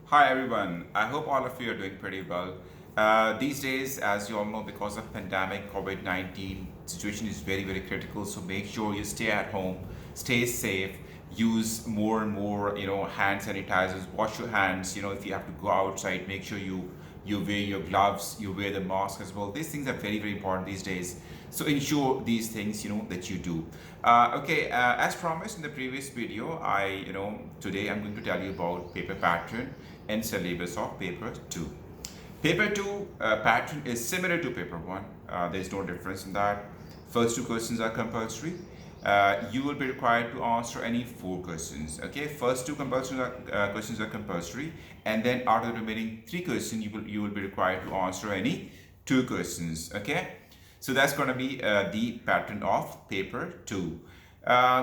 Hi everyone. I hope all of you are doing pretty well. These days, as you all know, because of pandemic COVID-19, situation is very critical. So make sure you stay at home, stay safe, use more and more hand sanitizers, wash your hands. If you have to go outside, make sure you wear your gloves, you wear the mask as well. These things are very important these days. So ensure these things that you do. As promised in the previous video, today I'm going to tell you about paper pattern and syllabus of paper 2. Paper 2 pattern is similar to paper 1. There's no difference in that. First two questions are compulsory. You will be required to answer any 4 questions. Okay, first two questions are compulsory, and then out of the remaining 3 questions, you will be required to answer any 2 questions. Okay, so that's going to be the pattern of paper 2.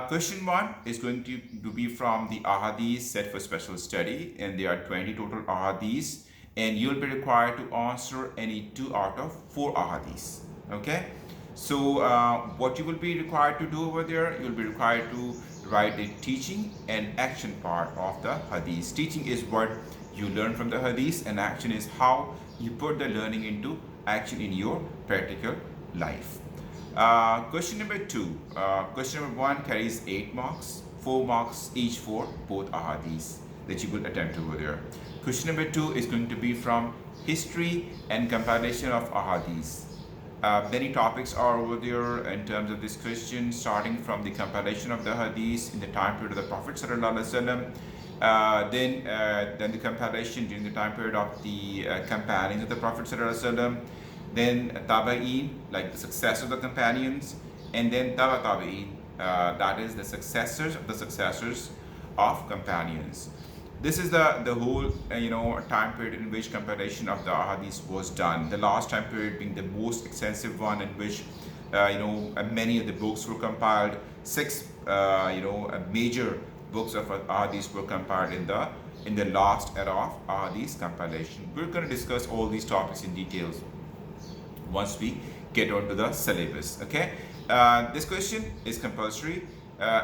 Question 1 is going to be from the ahadith set for special study, and there are 20 total ahadiths, and you'll be required to answer any 2 out of 4 ahadiths. Okay, so what you will be required to do over there, you'll be required to write the teaching and action part of the hadith. Teaching is what you learn from the hadith, and action is how you put the learning into action in your practical life. Question number 2. Question number 1 carries 8 marks, 4 marks each for both ahadiths that you will attempt over there. Question number 2 is going to be from history and compilation of ahadiths. Many topics are over there in terms of this question, starting from the compilation of the hadith in the time period of the Prophet Sallallahu Alaihi Wasallam, then the compilation during the time period of the companions of the Prophet Sallallahu Alaihi Wasallam, then tabi'in, like the successors of the companions, and then tabi'in, that is the successors of the successors of companions. This is the whole time period in which compilation of the ahadith was done. The last time period being the most extensive one, in which many of the books were compiled. 6 major books of ahadith were compiled in the last era of ahadith compilation. We're going to discuss all these topics in details once we get onto the syllabus. Okay, this question is compulsory.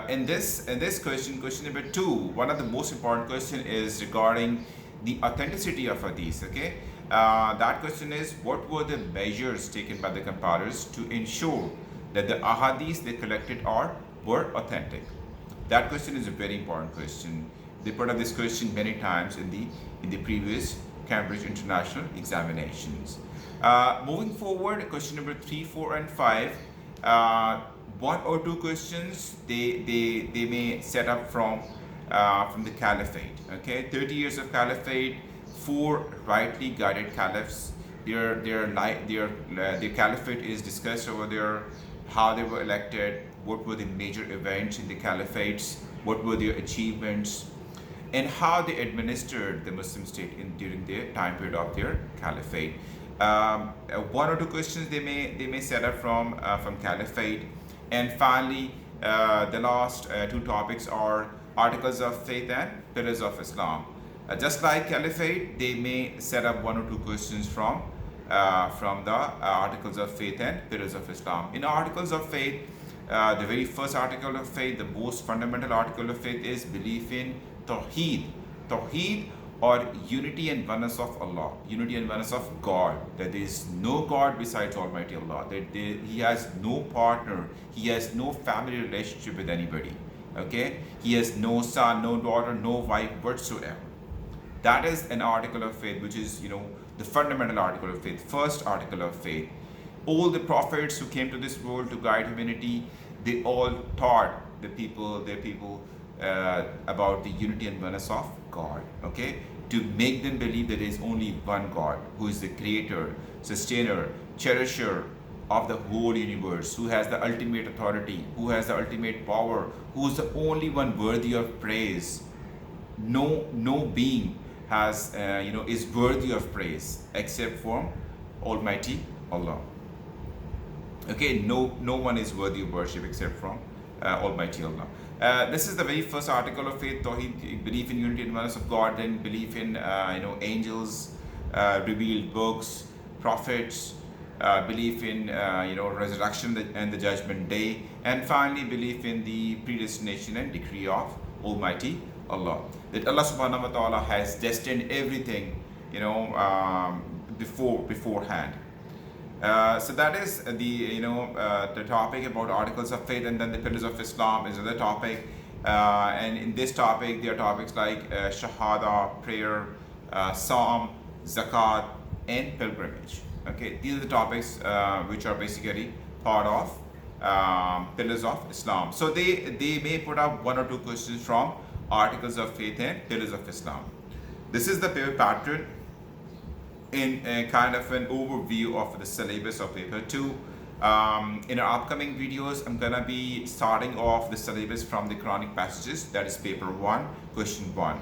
In this question number 2, one of the most important question is regarding the authenticity of hadith. Okay, that question is, what were the measures taken by the compilers to ensure that the ahadith they collected were authentic? That question is a very important question. They put up this question many times in the previous Cambridge International examinations. Moving forward, question number 3, 4, and 5. 1 or 2 questions they may set up from the caliphate. Okay, 30 years of caliphate, 4 rightly guided caliphs. Their caliphate is discussed over there, how they were elected, what were the major events in the caliphates, what were their achievements, and how they administered the Muslim state during the time period of their caliphate. 1 or 2 questions they may set up from caliphate. And finally, the last 2 topics are articles of faith and pillars of Islam. Just like caliphate, they may set up 1 or 2 questions from the articles of faith and pillars of Islam. In articles of faith, the very first article of faith, the most fundamental article of faith, is belief in Tawheed. Tawheed, or unity and oneness of Allah, unity and oneness of God, that there is no God besides Almighty Allah, that He has no partner, He has no family relationship with anybody. Okay, He has no son, no daughter, no wife whatsoever. That is an article of faith, which is the fundamental article of faith, first article of faith. All the prophets who came to this world to guide humanity, they all taught their people about the unity and oneness of God. Okay, to make them believe that there is only one God, who is the creator, sustainer, cherisher of the whole universe, who has the ultimate authority, who has the ultimate power, who is the only one worthy of praise. No being has is worthy of praise except from Almighty Allah. Okay, no one is worthy of worship except from Almighty Allah. This is the very first article of faith, Tawheed, belief in unity and oneness of God, then belief in angels, revealed books, prophets, belief in resurrection and the judgment day, and finally belief in the predestination and decree of Almighty Allah. that Allah subhanahu wa ta'ala has destined everything, beforehand. So that is the topic about articles of faith, and then the pillars of Islam is another topic. And in this topic, there are topics like shahada, prayer, psalm, zakat, and pilgrimage. Okay, these are the topics which are basically part of pillars of Islam. So they may put up one or two questions from articles of faith and pillars of Islam. This is the paper pattern in a kind of an overview of the syllabus of paper 2. In our upcoming videos, I'm gonna be starting off the syllabus from the Quranic passages, that is paper 1, question 1.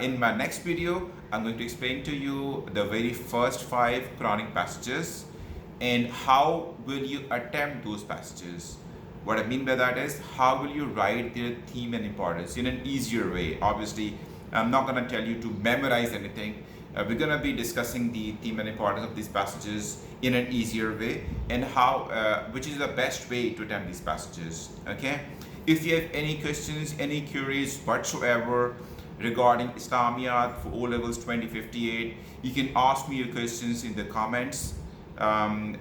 In my next video, I'm going to explain to you the very first 5 Quranic passages and how will you attempt those passages. What I mean by that is, how will you write their theme and importance in an easier way. Obviously, I'm not going to tell you to memorize anything. We're going to be discussing the theme and importance of these passages in an easier way, and how, which is the best way to attempt these passages. Okay. If you have any questions, any queries whatsoever regarding Islamiyat for O levels 2058, you can ask me your questions in the comments. And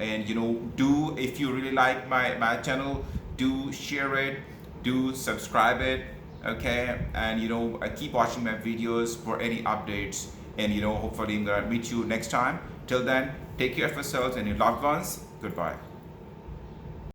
do, if you really like my channel, do share it, do subscribe it, okay, and keep watching my videos for any updates, and hopefully I'm gonna meet you next time. Till then, take care of yourselves and your loved ones. Goodbye.